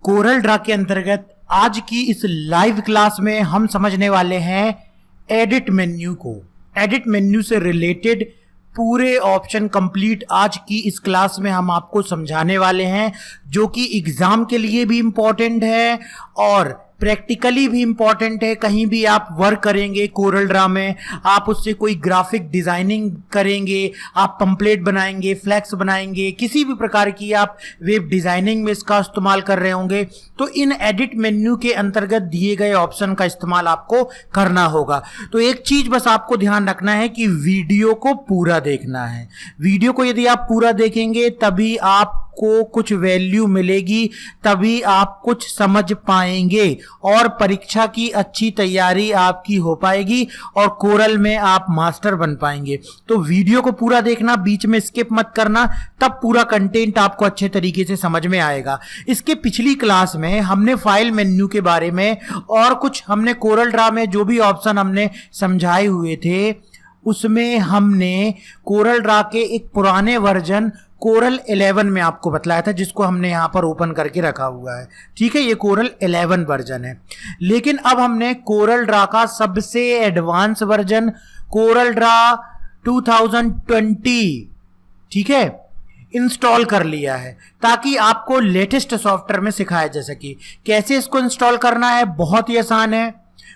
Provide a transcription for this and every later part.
Corel Draw के अंतर्गत आज की इस लाइव क्लास में हम समझने वाले हैं एडिट मेन्यू को। एडिट मेन्यू से रिलेटेड पूरे ऑप्शन कंप्लीट आज की इस क्लास में हम आपको समझाने वाले हैं, जो कि एग्जाम के लिए भी इम्पोर्टेंट है और प्रैक्टिकली भी इम्पॉर्टेंट है। कहीं भी आप वर्क करेंगे कोरल ड्रा में, आप उससे कोई ग्राफिक डिजाइनिंग करेंगे, आप पंपलेट बनाएंगे, फ्लैक्स बनाएंगे, किसी भी प्रकार की आप वेब डिजाइनिंग में इसका इस्तेमाल कर रहे होंगे, तो इन एडिट मेन्यू के अंतर्गत दिए गए ऑप्शन का इस्तेमाल आपको करना होगा। तो एक चीज बस आपको ध्यान रखना है कि वीडियो को पूरा देखना है। वीडियो को यदि आप पूरा देखेंगे तभी आपको कुछ वैल्यू मिलेगी, तभी आप कुछ समझ पाएंगे और परीक्षा की अच्छी तैयारी आपकी हो पाएगी और कोरल में आप मास्टर बन पाएंगे। तो वीडियो को पूरा देखना, बीच में स्किप मत करना, तब पूरा कंटेंट आपको अच्छे तरीके से समझ में आएगा। इसके पिछली क्लास में हमने फाइल मेन्यू के बारे में और कुछ हमने कोरल ड्रा में जो भी ऑप्शन हमने समझाए हुए थे, उसमें हमने कोरल ड्रा के एक पुराने वर्जन कोरल 11 में आपको बतलाया था, जिसको हमने यहां पर ओपन करके रखा हुआ है। ठीक है, ये कोरल 11 वर्जन है। लेकिन अब हमने कोरल ड्रा का सबसे एडवांस वर्जन कोरल ड्रा 2020, ठीक है, इंस्टॉल कर लिया है, ताकि आपको लेटेस्ट सॉफ्टवेयर में सिखाया जा सके। कैसे इसको इंस्टॉल करना है, बहुत ही आसान है।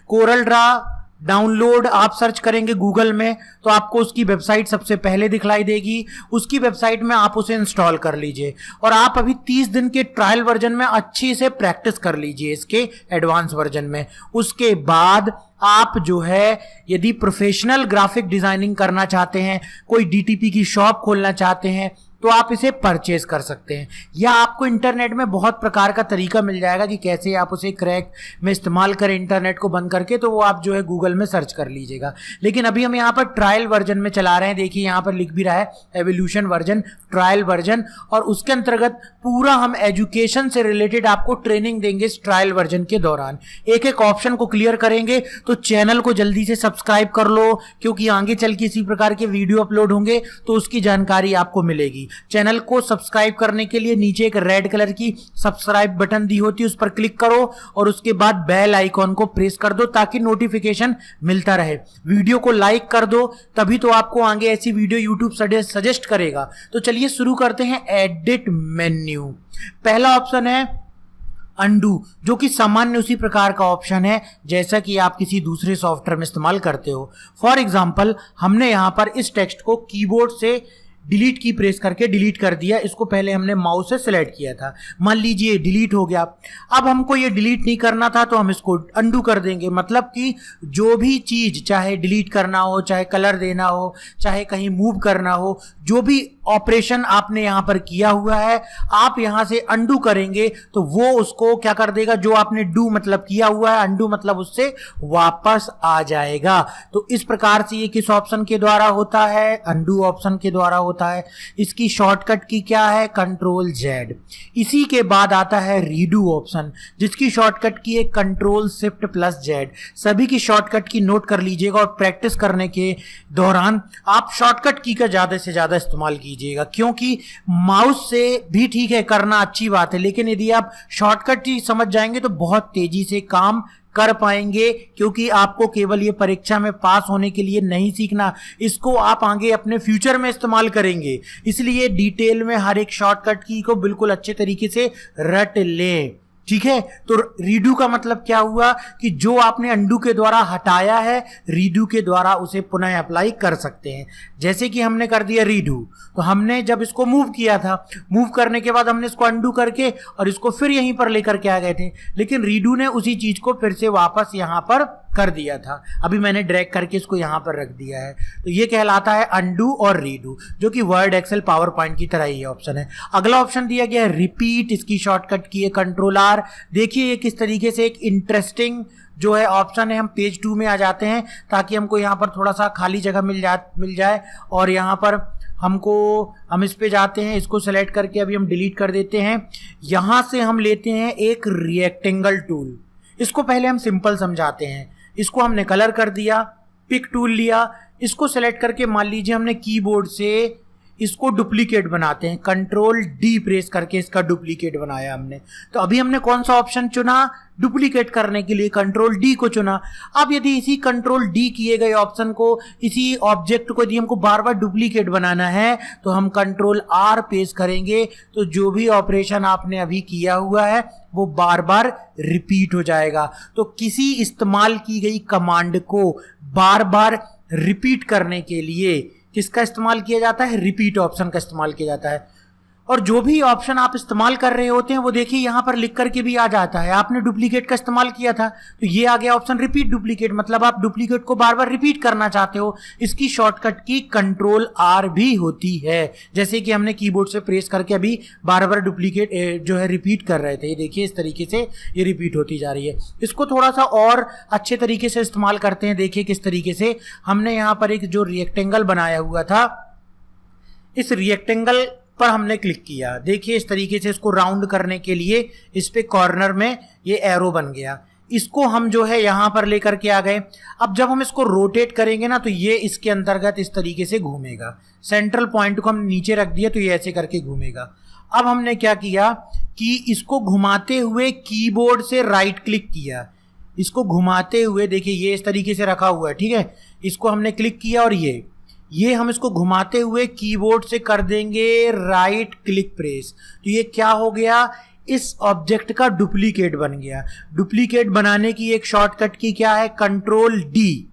कोरल ड्रा डाउनलोड आप सर्च करेंगे गूगल में तो आपको उसकी वेबसाइट सबसे पहले दिखलाई देगी। उसकी वेबसाइट में आप उसे इंस्टॉल कर लीजिए और आप अभी 30 दिन के ट्रायल वर्जन में अच्छी से प्रैक्टिस कर लीजिए इसके एडवांस वर्जन में। उसके बाद आप जो है यदि प्रोफेशनल ग्राफिक डिजाइनिंग करना चाहते हैं, कोई डीटीपी की शॉप खोलना चाहते हैं, तो आप इसे परचेज कर सकते हैं। या आपको इंटरनेट में बहुत प्रकार का तरीका मिल जाएगा कि कैसे आप उसे क्रैक में इस्तेमाल करें इंटरनेट को बंद करके, तो वो आप जो है गूगल में सर्च कर लीजिएगा। लेकिन अभी हम यहाँ पर ट्रायल वर्जन में चला रहे हैं। देखिए यहाँ पर लिख भी रहा है एवोल्यूशन वर्जन, ट्रायल वर्जन, और उसके अंतर्गत पूरा हम एजुकेशन से रिलेटेड आपको ट्रेनिंग देंगे इस ट्रायल वर्जन के दौरान। एक एक ऑप्शन को क्लियर करेंगे। तो चैनल को जल्दी से सब्सक्राइब कर लो, क्योंकि आगे चल के इसी प्रकार के वीडियो अपलोड होंगे तो उसकी जानकारी आपको मिलेगी। चैनल को सब्सक्राइब करने के लिए नीचे एक रेड कलर की सब्सक्राइब बटन दी होती है, उस पर क्लिक करो और उसके बाद बेल आइकॉन को प्रेस कर दो ताकि नोटिफिकेशन मिलता रहे। वीडियो को लाइक कर दो, तभी तो आपको आगे ऐसी वीडियो यूट्यूब सजेस्ट करेगा। तो चलिए शुरू करते हैं। एडिट मेन्यू, पहला ऑप्शन है अंडू, जो कि सामान्य उसी प्रकार का ऑप्शन है जैसा कि आप किसी दूसरे सॉफ्टवेयर में इस्तेमाल करते हो। फॉर एग्जांपल, हमने यहां पर इस टेक्स्ट को कीबोर्ड से डिलीट की प्रेस करके डिलीट कर दिया। इसको पहले हमने माउस से सिलेक्ट किया था, मान लीजिए डिलीट हो गया। अब हमको ये डिलीट नहीं करना था तो हम इसको अंडू कर देंगे। मतलब कि जो भी चीज, चाहे डिलीट करना हो, चाहे कलर देना हो, चाहे कहीं मूव करना हो, जो भी ऑपरेशन आपने यहां पर किया हुआ है, आप यहां से अंडू करेंगे तो वो उसको क्या कर देगा, जो आपने डू मतलब किया हुआ है, अंडू मतलब उससे वापस आ जाएगा। तो इस प्रकार से ये किस ऑप्शन के द्वारा होता है, अंडू ऑप्शन के द्वारा होता है। इसकी शॉर्टकट की क्या है, कंट्रोल जेड। इसी के बाद आता है रीडू ऑप्शन, जिसकी शॉर्टकट की है कंट्रोल शिफ्ट प्लस जेड। सभी की शॉर्टकट की नोट कर लीजिएगा और प्रैक्टिस करने के दौरान आप शॉर्टकट की का ज्यादा से ज्यादा इस्तेमाल कीजिएगा, क्योंकि माउस से भी ठीक है करना अच्छी बात है, लेकिन यदि आप शॉर्टकट ही समझ जाएंगे तो बहुत तेजी से काम कर पाएंगे। क्योंकि आपको केवल ये परीक्षा में पास होने के लिए नहीं सीखना, इसको आप आगे अपने फ्यूचर में इस्तेमाल करेंगे। इसलिए डिटेल में हर एक शॉर्टकट की को बिल्कुल अच्छे तरीके से रट लें। ठीक है, तो रीडू का मतलब क्या हुआ कि जो आपने अंडू के द्वारा हटाया है, रीडू के द्वारा उसे पुनः अप्लाई कर सकते हैं। जैसे कि हमने कर दिया रीडू, तो हमने जब इसको मूव किया था, मूव करने के बाद हमने इसको अंडू करके और इसको फिर यहीं पर लेकर के आ गए थे, लेकिन रीडू ने उसी चीज को फिर से वापस यहां पर कर दिया था। अभी मैंने ड्रैग करके इसको यहां पर रख दिया है। तो ये कहलाता है अंडू और रीडू, जो कि वर्ड, एक्सेल, पावर पॉइंट की तरह ही ऑप्शन है। अगला ऑप्शन दिया गया है रिपीट, इसकी शॉर्टकट की है कंट्रोल आर। देखिए ये किस तरीके से एक इंटरेस्टिंग जो है ऑप्शन है। हम पेज 2 में आ जाते हैं ताकि हमको यहाँ पर थोड़ा सा खाली जगह मिल जाए और यहाँ पर हम इस पे जाते हैं, इसको सेलेक्ट करके अभी हम डिलीट कर देते हैं। यहां से हम लेते हैं एक रेक्टेंगल टूल। इसको पहले हम सिंपल समझाते हैं। इसको हमने कलर कर दिया, पिक टूल लिया, इसको सेलेक्ट करके मान लीजिए हमने कीबोर्ड से इसको डुप्लीकेट बनाते हैं, कंट्रोल डी प्रेस करके इसका डुप्लीकेट बनाया हमने। तो अभी हमने कौन सा ऑप्शन चुना, डुप्लीकेट करने के लिए कंट्रोल डी को चुना। अब यदि इसी कंट्रोल डी किए गए ऑप्शन को, इसी ऑब्जेक्ट को यदि हमको बार बार डुप्लीकेट बनाना है तो हम कंट्रोल आर प्रेस करेंगे, तो जो भी ऑपरेशन आपने अभी किया हुआ है वो बार बार रिपीट हो जाएगा। तो किसी इस्तेमाल की गई कमांड को बार बार रिपीट करने के लिए किसका इस्तेमाल किया जाता है, रिपीट ऑप्शन का इस्तेमाल किया जाता है। और जो भी ऑप्शन आप इस्तेमाल कर रहे होते हैं वो देखिए यहां पर लिख करके भी आ जाता है। आपने डुप्लीकेट का इस्तेमाल किया था तो ये आ गया ऑप्शन रिपीट डुप्लीकेट, मतलब आप डुप्लीकेट को बार बार रिपीट करना चाहते हो। इसकी शॉर्टकट की कंट्रोल आर भी होती है, जैसे कि हमने कीबोर्ड से प्रेस करके अभी बार बार डुप्लीकेट जो है रिपीट कर रहे थे। ये देखिए इस तरीके से ये रिपीट होती जा रही है। इसको थोड़ा सा और अच्छे तरीके से इस्तेमाल करते हैं। देखिए किस तरीके से हमने यहाँ पर एक जो रेक्टेंगल बनाया हुआ था, इस रेक्टेंगल पर हमने क्लिक किया। देखिए इस तरीके से इसको राउंड करने के लिए इस पे कॉर्नर में ये एरो बन गया। इसको हम जो है यहां पर लेकर के आ गए। अब जब हम इसको रोटेट करेंगे ना तो ये इसके अंतर्गत इस तरीके से घूमेगा। सेंट्रल पॉइंट को हम नीचे रख दिया तो ये ऐसे करके घूमेगा। अब हमने क्या किया कि इसको घुमाते हुए कीबोर्ड से राइट क्लिक किया। इसको घुमाते हुए देखिए ये इस तरीके से रखा हुआ है, ठीक है। इसको हमने क्लिक किया और ये हम इसको घुमाते हुए कीबोर्ड से कर देंगे राइट क्लिक प्रेस। तो ये क्या हो गया, इस ऑब्जेक्ट का डुप्लीकेट बन गया। डुप्लीकेट बनाने की एक शॉर्टकट की क्या है, कंट्रोल डी।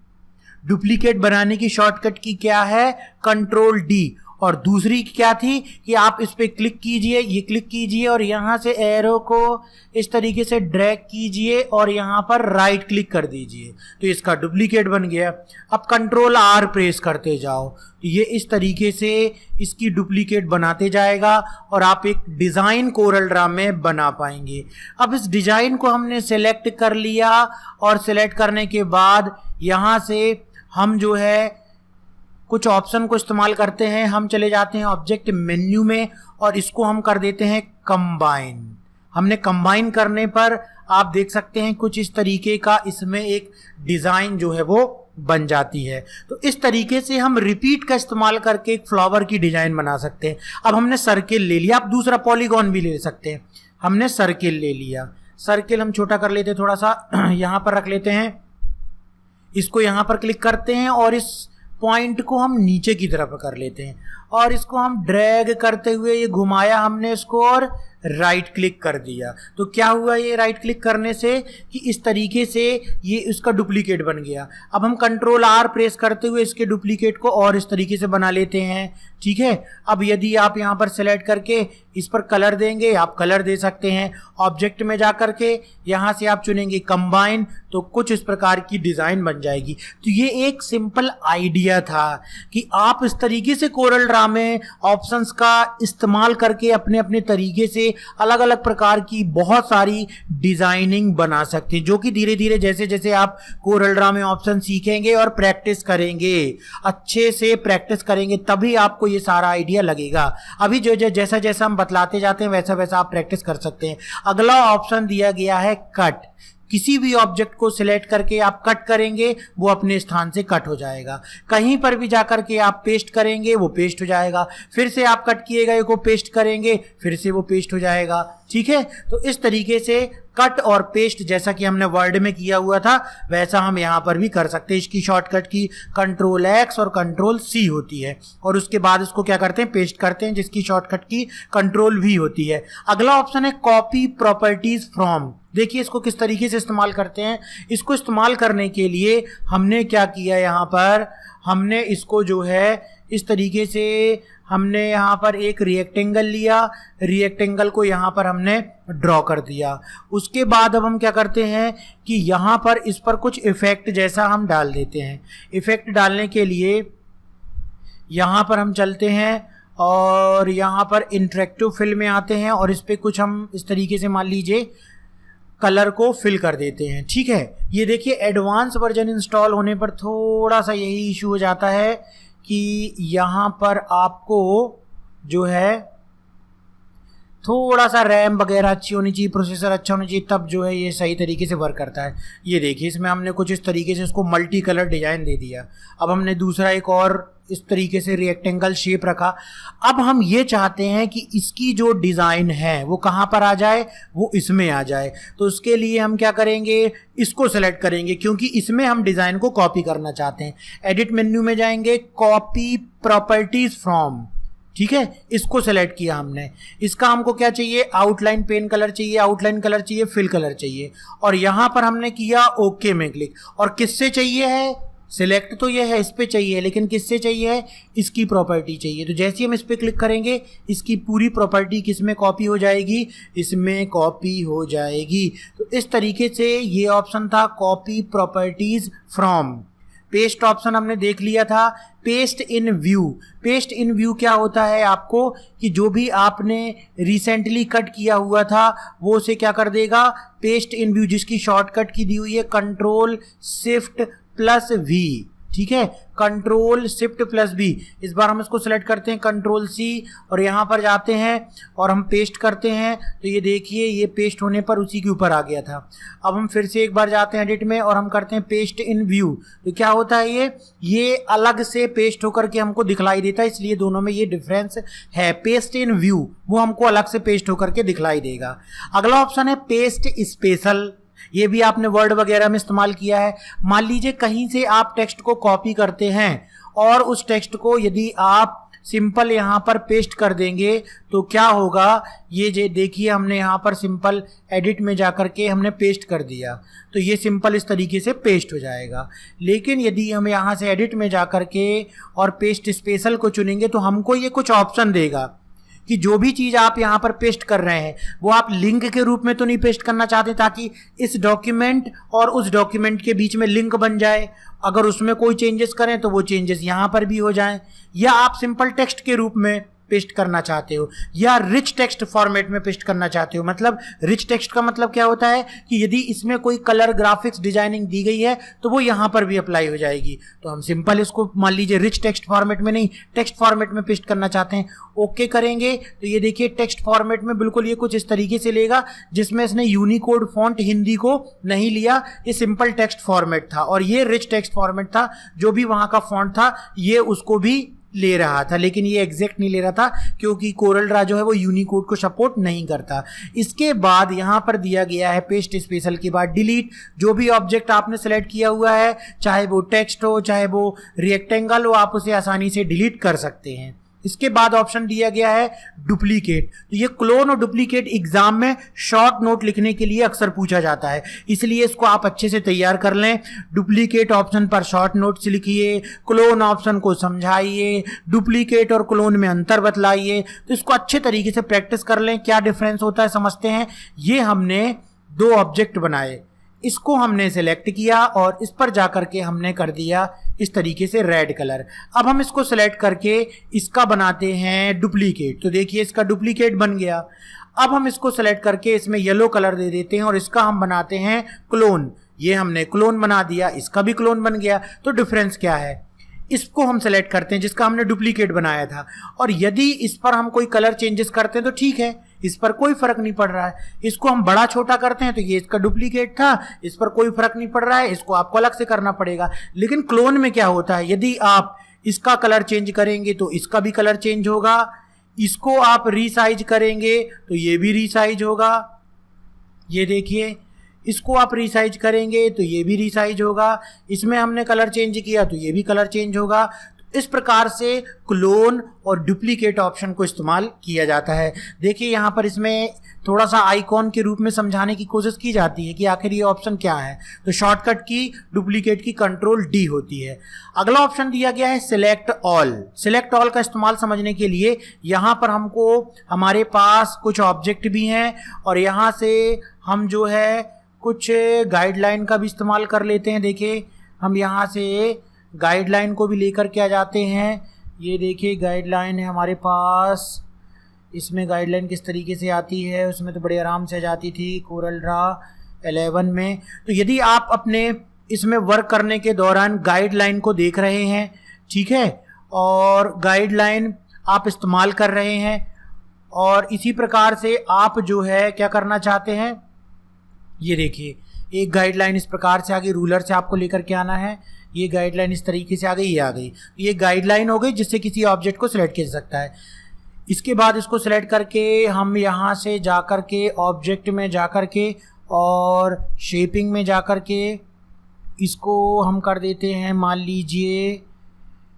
डुप्लीकेट बनाने की शॉर्टकट की क्या है, कंट्रोल डी। और दूसरी क्या थी कि आप इस पे क्लिक कीजिए, ये क्लिक कीजिए और यहां से एरो को इस तरीके से ड्रैग कीजिए और यहां पर राइट क्लिक कर दीजिए, तो इसका डुप्लीकेट बन गया। अब कंट्रोल आर प्रेस करते जाओ, तो ये इस तरीके से इसकी डुप्लीकेट बनाते जाएगा और आप एक डिजाइन कोरल ड्रा में बना पाएंगे। अब इस डिजाइन को हमने सेलेक्ट कर लिया और सेलेक्ट करने के बाद यहां से हम जो है कुछ ऑप्शन को इस्तेमाल करते हैं। हम चले जाते हैं ऑब्जेक्ट मेन्यू में और इसको हम कर देते हैं कंबाइन। हमने कंबाइन करने पर आप देख सकते हैं कुछ इस तरीके का इसमें एक डिजाइन जो है वो बन जाती है। तो इस तरीके से हम रिपीट का इस्तेमाल करके एक फ्लावर की डिजाइन बना सकते हैं। अब हमने सर्किल ले लिया, आप दूसरा पॉलीगॉन भी ले सकते हैं। हमने सर्किल ले लिया, सर्किल हम छोटा कर लेते हैं थोड़ा सा, यहां पर रख लेते हैं। इसको यहां पर क्लिक करते हैं और इस पॉइंट को हम नीचे की तरफ कर लेते हैं और इसको हम ड्रैग करते हुए ये घुमाया हमने इसको और राइट क्लिक कर दिया। तो क्या हुआ ये राइट क्लिक करने से कि इस तरीके से ये इसका डुप्लीकेट बन गया। अब हम कंट्रोल आर प्रेस करते हुए इसके डुप्लीकेट को और इस तरीके से बना लेते हैं, ठीक है। अब यदि आप यहाँ पर सेलेक्ट करके इस पर कलर देंगे, आप कलर दे सकते हैं। ऑब्जेक्ट में जा करके यहाँ से आप चुनेंगे कंबाइन, तो कुछ इस प्रकार की डिजाइन बन जाएगी। तो ये एक सिंपल आइडिया था कि आप इस तरीके से कोरल ड्रा में ऑप्शंस का इस्तेमाल करके अपने अपने तरीके से अलग अलग प्रकार की बहुत सारी डिजाइनिंग बना सकते हैं, जो कि धीरे धीरे जैसे जैसे आप कोरल ड्रा में ऑप्शन सीखेंगे और प्रैक्टिस करेंगे, अच्छे से प्रैक्टिस करेंगे, तभी आपको ये सारा आइडिया लगेगा। अभी जो जैसा जैसा हम बतलाते जाते हैं वैसा वैसा आप प्रैक्टिस कर सकते हैं। अगला ऑप्शन दिया गया है कट। किसी भी ऑब्जेक्ट को सिलेक्ट करके आप कट करेंगे वो अपने स्थान से कट हो जाएगा। कहीं पर भी जाकर के आप पेस्ट करेंगे वो पेस्ट हो जाएगा। फिर से आप कट किए गए को पेस्ट करेंगे फिर से वो पेस्ट हो जाएगा, ठीक है। तो इस तरीके से कट और पेस्ट जैसा कि हमने वर्ड में किया हुआ था वैसा हम यहाँ पर भी कर सकते हैं। इसकी शॉर्टकट की कंट्रोल एक्स और कंट्रोल सी होती है और उसके बाद इसको क्या करते हैं, पेस्ट करते हैं, जिसकी शॉर्टकट की कंट्रोल वी होती है। अगला ऑप्शन है कॉपी प्रॉपर्टीज फ्रॉम। देखिए इसको किस तरीके से इस्तेमाल करते हैं। इसको इस्तेमाल करने के लिए हमने क्या किया, यहाँ पर हमने इसको जो है इस तरीके से हमने यहाँ पर एक रेक्टेंगल लिया, रेक्टेंगल को यहाँ पर हमने ड्रॉ कर दिया। उसके बाद अब हम क्या करते हैं कि यहाँ पर इस पर कुछ इफेक्ट जैसा हम डाल देते हैं। इफेक्ट डालने के लिए यहाँ पर हम चलते हैं और यहाँ पर इंटरेक्टिव फिल में आते हैं और इस पर कुछ हम इस तरीके से मान लीजिए कलर को फिल कर देते हैं, ठीक है। ये देखिए एडवांस वर्जन इंस्टॉल होने पर थोड़ा सा यही इशू हो जाता है कि यहाँ पर आपको जो है थोड़ा सा रैम वगैरह अच्छी होनी चाहिए, प्रोसेसर अच्छा होना चाहिए, तब जो है ये सही तरीके से वर्क करता है। ये देखिए इसमें हमने कुछ इस तरीके से इसको मल्टी कलर डिज़ाइन दे दिया। अब हमने दूसरा एक और इस तरीके से रेक्टेंगल शेप रखा। अब हम ये चाहते हैं कि इसकी जो डिज़ाइन है वो कहाँ पर आ जाए, वो इसमें आ जाए। तो उसके लिए हम क्या करेंगे, इसको सेलेक्ट करेंगे क्योंकि इसमें हम डिज़ाइन को कॉपी करना चाहते हैं। एडिट मेन्यू में जाएंगे, कॉपी प्रॉपर्टीज फ्रॉम, ठीक है, इसको सेलेक्ट किया हमने। इसका हमको क्या चाहिए, आउटलाइन पेन कलर चाहिए, आउटलाइन कलर चाहिए, फिल कलर चाहिए, और यहाँ पर हमने किया ओके में क्लिक। और किससे चाहिए है, सिलेक्ट तो ये है, इस पे चाहिए, लेकिन किससे चाहिए है, इसकी प्रॉपर्टी चाहिए। तो जैसे ही हम इस पे क्लिक करेंगे इसकी पूरी प्रॉपर्टी किस में कॉपी हो जाएगी, इसमें कॉपी हो जाएगी। तो इस तरीके से ये ऑप्शन था copy properties from. Paste option हमने देख लिया था। Paste in view, paste in view क्या होता है आपको, कि जो भी आपने रिसेंटली कट किया हुआ था वो उसे क्या कर देगा, पेस्ट इन व्यू, जिसकी शॉर्टकट की दी हुई है कंट्रोल शिफ्ट प्लस वी, ठीक है, कंट्रोल शिफ्ट प्लस बी। इस बार हम इसको सेलेक्ट करते हैं कंट्रोल सी और यहाँ पर जाते हैं और हम पेस्ट करते हैं। तो ये देखिए ये पेस्ट होने पर उसी के ऊपर आ गया था। अब हम फिर से एक बार जाते हैं एडिट में और हम करते हैं पेस्ट इन व्यू। तो क्या होता है, ये अलग से पेस्ट होकर के हमको दिखलाई देता है, इसलिए दोनों में ये डिफरेंस है। पेस्ट इन व्यू वो हमको अलग से पेस्ट होकर के दिखलाई देगा। अगला ऑप्शन है पेस्ट स्पेशल। ये भी आपने वर्ड वगैरह में इस्तेमाल किया है। मान लीजिए कहीं से आप टेक्स्ट को कॉपी करते हैं और उस टेक्स्ट को यदि आप सिंपल यहाँ पर पेस्ट कर देंगे तो क्या होगा, ये देखिए हमने यहाँ पर सिंपल एडिट में जाकर के हमने पेस्ट कर दिया, तो ये सिंपल इस तरीके से पेस्ट हो जाएगा। लेकिन यदि हम यहाँ से एडिट में जाकर के और पेस्ट स्पेशल को चुनेंगे तो हमको ये कुछ ऑप्शन देगा कि जो भी चीज़ आप यहाँ पर पेस्ट कर रहे हैं वो आप लिंक के रूप में तो नहीं पेस्ट करना चाहते ताकि इस डॉक्यूमेंट और उस डॉक्यूमेंट के बीच में लिंक बन जाए। अगर उसमें कोई चेंजेस करें तो वो चेंजेस यहाँ पर भी हो जाएं, या आप सिंपल टेक्स्ट के रूप में पेस्ट करना चाहते हो या रिच टेक्स्ट फॉर्मेट में पेस्ट करना चाहते हो। मतलब रिच टेक्स्ट का मतलब क्या होता है कि यदि इसमें कोई कलर ग्राफिक्स डिजाइनिंग दी गई है तो वो यहाँ पर भी अप्लाई हो जाएगी। तो हम सिंपल इसको मान लीजिए रिच टेक्स्ट फॉर्मेट में नहीं, टेक्स्ट फॉर्मेट में पेस्ट करना चाहते हैं। ओके करेंगे तो ये देखिए टेक्स्ट फॉर्मेट में बिल्कुल ये कुछ इस तरीके से लेगा, जिसमें इसने यूनिकोड फॉन्ट हिंदी को नहीं लिया, ये सिंपल टेक्स्ट फॉर्मेट था। और ये रिच टेक्स्ट फॉर्मेट था, जो भी वहाँ का फॉन्ट था ये उसको भी ले रहा था, लेकिन ये एग्जैक्ट नहीं ले रहा था क्योंकि कोरल ड्रा जो है वो यूनिकोड को सपोर्ट नहीं करता। इसके बाद यहाँ पर दिया गया है पेस्ट स्पेशल के बाद डिलीट। जो भी ऑब्जेक्ट आपने सेलेक्ट किया हुआ है, चाहे वो टेक्स्ट हो चाहे वो रेक्टेंगल हो, आप उसे आसानी से डिलीट कर सकते हैं। इसके बाद ऑप्शन दिया गया है डुप्लीकेट। तो ये क्लोन और डुप्लीकेट एग्जाम में शॉर्ट नोट लिखने के लिए अक्सर पूछा जाता है, इसलिए इसको आप अच्छे से तैयार कर लें। डुप्लीकेट ऑप्शन पर शॉर्ट नोट्स लिखिए, क्लोन ऑप्शन को समझाइए, डुप्लीकेट और क्लोन में अंतर बतलाइए। तो इसको अच्छे तरीके से प्रैक्टिस कर लें, क्या डिफरेंस होता है समझते हैं। ये हमने दो ऑब्जेक्ट बनाए, इसको हमने सेलेक्ट किया और इस पर जाकर के हमने कर दिया इस तरीके से रेड कलर। अब हम इसको सेलेक्ट करके इसका बनाते हैं डुप्लीकेट। तो देखिए इसका डुप्लीकेट बन गया। अब हम इसको सेलेक्ट करके इसमें येलो कलर दे देते हैं और इसका हम बनाते हैं क्लोन। ये हमने क्लोन बना दिया, इसका भी क्लोन बन गया। तो डिफरेंस क्या है, इसको हम सेलेक्ट करते हैं जिसका हमने डुप्लीकेट बनाया था, और यदि इस पर हम कोई कलर चेंजेस करते हैं तो ठीक है, इस पर कोई फर्क नहीं पड़ रहा है। इसको हम बड़ा छोटा करते हैं तो ये इसका डुप्लीकेट था, इस पर कोई फर्क नहीं पड़ रहा है, इसको आपको अलग से करना पड़ेगा। लेकिन क्लोन में क्या होता है, यदि आप इसका कलर चेंज करेंगे तो इसका भी कलर चेंज होगा, इसको आप रीसाइज करेंगे तो ये भी रीसाइज होगा। ये देखिए इसको आप रीसाइज करेंगे तो ये भी रीसाइज होगा, इसमें हमने कलर चेंज किया तो ये भी कलर चेंज होगा। तो इस प्रकार से क्लोन और डुप्लीकेट ऑप्शन को इस्तेमाल किया जाता है। देखिए यहाँ पर इसमें थोड़ा सा आइकॉन के रूप में समझाने की कोशिश की जाती है कि आखिर ये ऑप्शन क्या है। तो शॉर्टकट की डुप्लीकेट की कंट्रोल डी होती है। अगला ऑप्शन दिया गया है सिलेक्ट ऑल। सिलेक्ट ऑल का इस्तेमाल समझने के लिए यहाँ पर हमको हमारे पास कुछ ऑब्जेक्ट भी हैं और यहाँ से हम जो है कुछ गाइडलाइन का भी इस्तेमाल कर लेते हैं। देखिए हम यहाँ से गाइडलाइन को भी लेकर के आ जाते हैं। ये देखिए गाइडलाइन है हमारे पास, इसमें गाइडलाइन किस तरीके से आती है, उसमें तो बड़े आराम से आ जाती थी कोरल ड्रा 11 में। तो यदि आप अपने इसमें वर्क करने के दौरान गाइडलाइन को देख रहे हैं, ठीक है, और गाइडलाइन आप इस्तेमाल कर रहे हैं और इसी प्रकार से आप जो है क्या करना चाहते हैं, ये देखिए एक गाइडलाइन इस प्रकार से आ गई, रूलर से आपको लेकर के आना है, ये गाइडलाइन इस तरीके से आ गई, ये आ गई, ये गाइडलाइन हो गई जिससे किसी ऑब्जेक्ट को सिलेक्ट किया जा सकता है। इसके बाद इसको सिलेक्ट करके हम यहाँ से जा कर के ऑब्जेक्ट में जा कर के और शेपिंग में जा कर के इसको हम कर देते हैं, मान लीजिए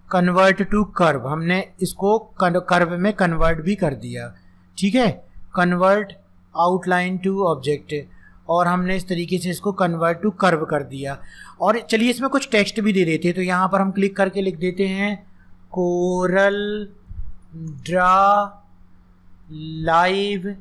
कन्वर्ट टू कर्व, हमने इसको कर्व में कन्वर्ट भी कर दिया, ठीक है, कन्वर्ट आउटलाइन टू ऑब्जेक्ट, और हमने इस तरीके से इसको कन्वर्ट टू कर्व कर दिया। और चलिए इसमें कुछ टेक्स्ट भी दे देते हैं, तो यहाँ पर हम क्लिक करके लिख देते हैं कोरल ड्रा लाइव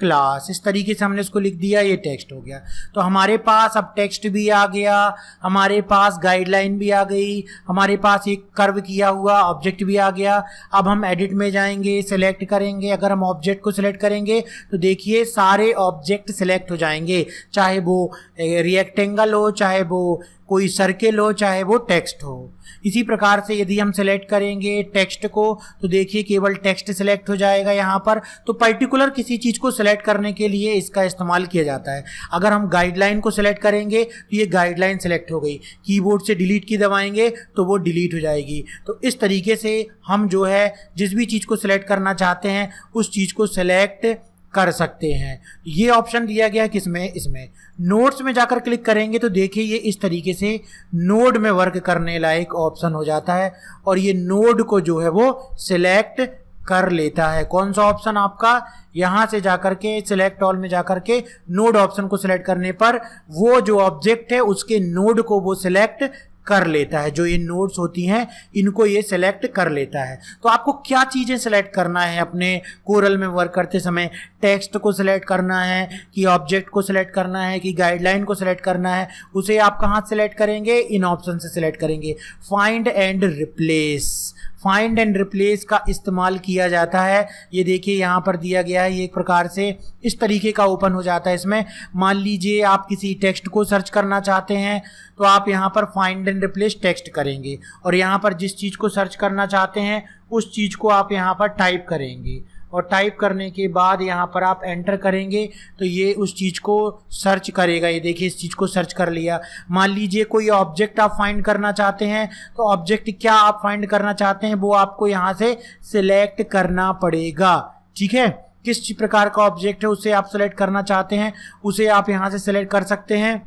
क्लास, इस तरीके से हमने इसको लिख दिया, ये टेक्स्ट हो गया। तो हमारे पास अब टेक्स्ट भी आ गया, हमारे पास गाइडलाइन भी आ गई, हमारे पास एक कर्व किया हुआ ऑब्जेक्ट भी आ गया। अब हम एडिट में जाएंगे, सिलेक्ट करेंगे, अगर हम ऑब्जेक्ट को सिलेक्ट करेंगे तो देखिए सारे ऑब्जेक्ट सिलेक्ट हो जाएंगे, चाहे वो रेक्टेंगल हो, चाहे वो कोई सर्किल हो, चाहे वो टेक्स्ट हो। इसी प्रकार से यदि हम सिलेक्ट करेंगे टेक्स्ट को तो देखिए केवल टेक्स्ट सिलेक्ट हो जाएगा यहाँ पर। तो पर्टिकुलर किसी चीज़ को सिलेक्ट करने के लिए इसका इस्तेमाल किया जाता है। अगर हम गाइडलाइन को सिलेक्ट करेंगे तो ये गाइडलाइन सिलेक्ट हो गई, कीबोर्ड से डिलीट की दबाएंगे तो वो डिलीट हो जाएगी। तो इस तरीके से हम जो है जिस भी चीज़ को सिलेक्ट करना चाहते हैं उस चीज़ को सिलेक्ट कर सकते हैं। ये ऑप्शन दिया गया है किसमें, इसमें नोट्स में जाकर क्लिक करेंगे तो देखिए ये इस तरीके से नोड में वर्क करने लायक ऑप्शन हो जाता है और ये नोड को जो है वो सिलेक्ट कर लेता है। कौन सा ऑप्शन आपका, यहाँ से जाकर के सिलेक्ट ऑल में जाकर के नोड ऑप्शन को सिलेक्ट करने पर वो जो ऑब्जेक्ट है उसके नोड को वो सिलेक्ट कर लेता है। जो ये नोड्स होती हैं इनको ये सिलेक्ट कर लेता है। तो आपको क्या चीज़ें सिलेक्ट करना है अपने कोरल में वर्क करते समय, टेक्स्ट को सिलेक्ट करना है कि ऑब्जेक्ट को सिलेक्ट करना है कि गाइडलाइन को सिलेक्ट करना है, उसे आप कहाँ सिलेक्ट करेंगे, इन ऑप्शन से सिलेक्ट करेंगे। Find and replace, find and replace का इस्तेमाल किया जाता है। ये देखिए यहाँ पर दिया गया है, ये एक प्रकार से इस तरीके का ओपन हो जाता है। इसमें मान लीजिए आप किसी टेक्स्ट को सर्च करना चाहते हैं तो आप यहाँ पर फाइंड एंड रिप्लेस टेक्स्ट करेंगे और यहाँ पर जिस चीज़ को सर्च करना चाहते हैं उस चीज़ को आप यहाँ पर टाइप करेंगे और टाइप करने के बाद यहाँ पर आप एंटर करेंगे तो ये उस चीज़ को सर्च करेगा। ये देखिए इस चीज़ को सर्च कर लिया। मान लीजिए कोई ऑब्जेक्ट आप फाइंड करना चाहते हैं तो ऑब्जेक्ट क्या आप फाइंड करना चाहते हैं वो आपको यहाँ से सिलेक्ट करना पड़ेगा, ठीक है। किस प्रकार का ऑब्जेक्ट है उसे आप सिलेक्ट करना चाहते हैं उसे आप यहाँ से सिलेक्ट कर सकते हैं।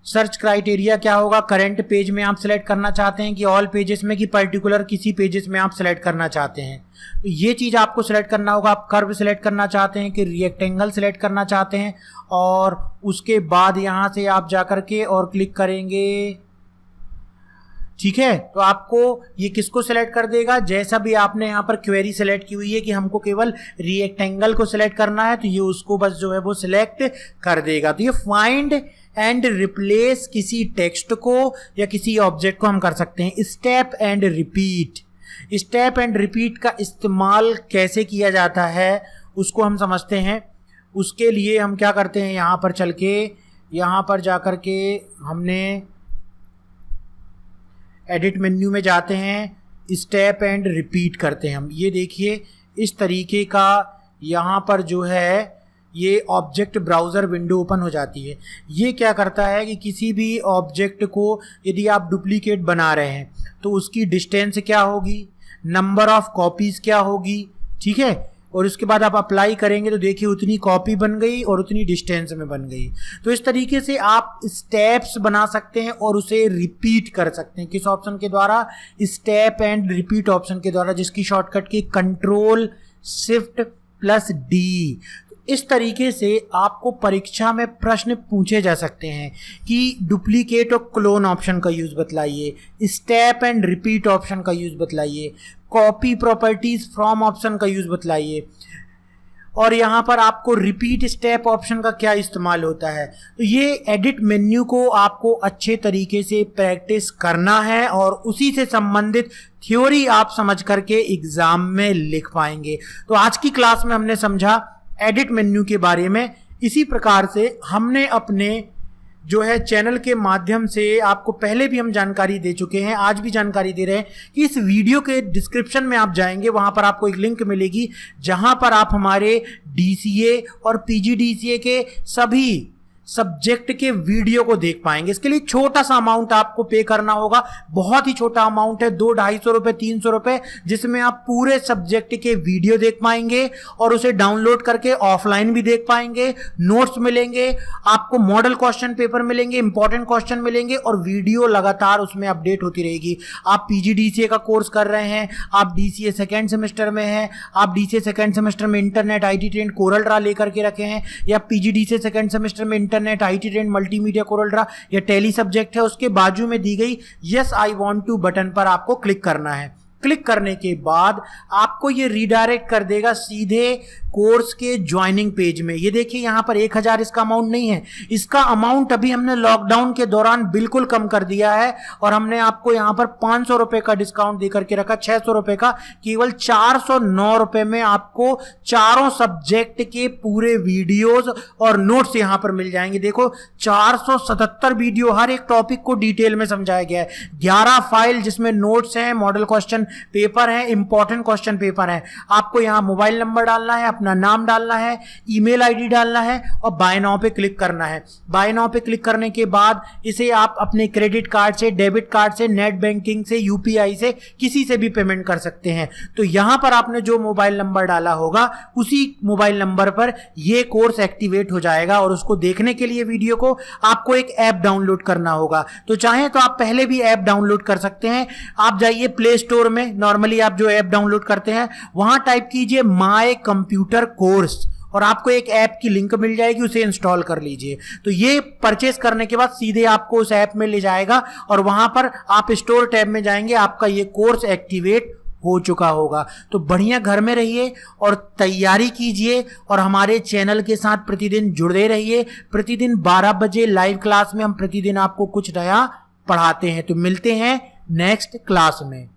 सर्च क्राइटेरिया क्या होगा, करंट पेज में आप सिलेक्ट करना चाहते हैं कि ऑल पेजेस में, कि पर्टिकुलर किसी पेजेस में आप सिलेक्ट करना चाहते हैं। तो ये चीज़ आपको सिलेक्ट करना होगा। आप कर्व सिलेक्ट करना चाहते हैं कि रेक्टेंगल सिलेक्ट करना चाहते हैं और उसके बाद यहाँ से आप जा कर के और क्लिक करेंगे, ठीक है। तो आपको ये किसको सिलेक्ट कर देगा, जैसा भी आपने यहाँ पर क्वेरी सिलेक्ट की हुई है कि हमको केवल रेक्टेंगल को सिलेक्ट करना है तो ये उसको बस जो है वो सिलेक्ट कर देगा। तो ये फाइंड एंड रिप्लेस किसी टेक्स्ट को या किसी ऑब्जेक्ट को हम कर सकते हैं। Step and repeat, step and repeat का इस्तेमाल कैसे किया जाता है उसको हम समझते हैं। उसके लिए हम क्या करते हैं, यहाँ पर चल के यहाँ पर जा कर के हमने एडिट मेन्यू में जाते हैं, स्टेप एंड रिपीट करते हैं हम। ये देखिए इस तरीके का यहाँ पर जो है ये ऑब्जेक्ट ब्राउज़र विंडो ओपन हो जाती है। ये क्या करता है कि किसी भी ऑब्जेक्ट को यदि आप डुप्लीकेट बना रहे हैं तो उसकी डिस्टेंस क्या होगी, नंबर ऑफ कॉपीज़ क्या होगी, ठीक है। और उसके बाद आप अप्लाई करेंगे तो देखिए उतनी कॉपी बन गई और उतनी डिस्टेंस में बन गई। तो इस तरीके से आप स्टेप्स बना सकते हैं और उसे रिपीट कर सकते हैं। किस ऑप्शन के द्वारा, स्टेप एंड रिपीट ऑप्शन के द्वारा, जिसकी शॉर्टकट की कंट्रोल शिफ्ट प्लस डी। इस तरीके से आपको परीक्षा में प्रश्न पूछे जा सकते हैं कि डुप्लीकेट और क्लोन ऑप्शन का यूज़ बतलाइए, स्टेप एंड रिपीट ऑप्शन का यूज़ बतलाइए, कॉपी प्रॉपर्टीज फ्रॉम ऑप्शन का यूज़ बतलाइए और यहाँ पर आपको रिपीट स्टेप ऑप्शन का क्या इस्तेमाल होता है। तो ये एडिट मेन्यू को आपको अच्छे तरीके से प्रैक्टिस करना है और उसी से संबंधित थ्योरी आप समझ करके एग्ज़ाम में लिख पाएंगे। तो आज की क्लास में हमने समझा एडिट मेन्यू के बारे में। इसी प्रकार से हमने अपने जो है चैनल के माध्यम से आपको पहले भी हम जानकारी दे चुके हैं, आज भी जानकारी दे रहे हैं कि इस वीडियो के डिस्क्रिप्शन में आप जाएंगे, वहां पर आपको एक लिंक मिलेगी जहां पर आप हमारे DCA और PGDCA के सभी सब्जेक्ट के वीडियो को देख पाएंगे। इसके लिए छोटा सा अमाउंट आपको पे करना होगा, बहुत ही छोटा अमाउंट है, 200-250 रुपए 300 रुपए, जिसमें आप पूरे सब्जेक्ट के वीडियो देख पाएंगे और उसे डाउनलोड करके ऑफलाइन भी देख पाएंगे। नोट्स मिलेंगे आपको, मॉडल क्वेश्चन पेपर मिलेंगे, इंपॉर्टेंट क्वेश्चन मिलेंगे और वीडियो लगातार उसमें अपडेट होती रहेगी। आप PGDCA का कोर्स कर रहे हैं, आप DCA सेकेंड सेमेस्टर में हैं, आप DCA सेकेंड सेमेस्टर में internet IT trend Corel draw लेकर के रखे हैं, या PGDCA सेकेंड सेमेस्टर में internet IT trend multimedia Corel draw या टेली सब्जेक्ट है, उसके बाजू में दी गई yes I want to button पर आपको क्लिक करना है। क्लिक करने के बाद आपको ये रीडायरेक्ट कर देगा सीधे कोर्स के ज्वाइनिंग पेज में। ये देखिए यहाँ पर 1000 इसका अमाउंट नहीं है, इसका अमाउंट अभी हमने लॉकडाउन के दौरान बिल्कुल कम कर दिया है और हमने आपको यहाँ पर 500 रुपए का डिस्काउंट देकर के रखा, 600 रुपए का, केवल 409 रुपए में आपको चारों सब्जेक्ट के पूरे वीडियोज और नोट्स यहाँ पर मिल जाएंगे। देखो 477 वीडियो, हर एक टॉपिक को डिटेल में समझाया गया है, 11 फाइल जिसमें नोट्स हैं, मॉडल क्वेश्चन पेपर है, इंपॉर्टेंट क्वेश्चन पेपर है। आपको यहां मोबाइल नंबर डालना है, अपना नाम डालना है, ईमेल आईडी डालना है और बाय नाउ पे क्लिक करना है। बाय नाउ पे क्लिक करने के बाद इसे आप अपने क्रेडिट कार्ड से, डेबिट कार्ड से, नेट बैंकिंग से, UPI से, किसी से भी पेमेंट कर सकते हैं। तो यहां पर आपने जो मोबाइल नंबर डाला होगा उसी मोबाइल नंबर पर यह कोर्स एक्टिवेट हो जाएगा और उसको देखने के लिए वीडियो को आपको एक ऐप डाउनलोड करना होगा। तो चाहे तो आप पहले भी ऐप डाउनलोड कर सकते हैं। आप जाइए प्ले स्टोर में, नॉर्मली आप जो ऐप डाउनलोड करते हैं वहां टाइप कीजिए माय कंप्यूटर कोर्स और आपको एक ऐप की लिंक मिल जाएगी, उसे इंस्टॉल कर लीजिए। तो ये परचेस करने के बाद सीधे आपको उस ऐप में ले जाएगा और वहां पर आप स्टोर टैब में जाएंगे, आपका ये कोर्स एक्टिवेट हो चुका होगा। तो बढ़िया घर में रहिए और तैयारी कीजिए और हमारे चैनल के साथ प्रतिदिन जुड़े रहिए। प्रतिदिन 12 बजे लाइव क्लास में हम प्रतिदिन आपको कुछ नया पढ़ाते हैं। तो मिलते हैं नेक्स्ट क्लास में।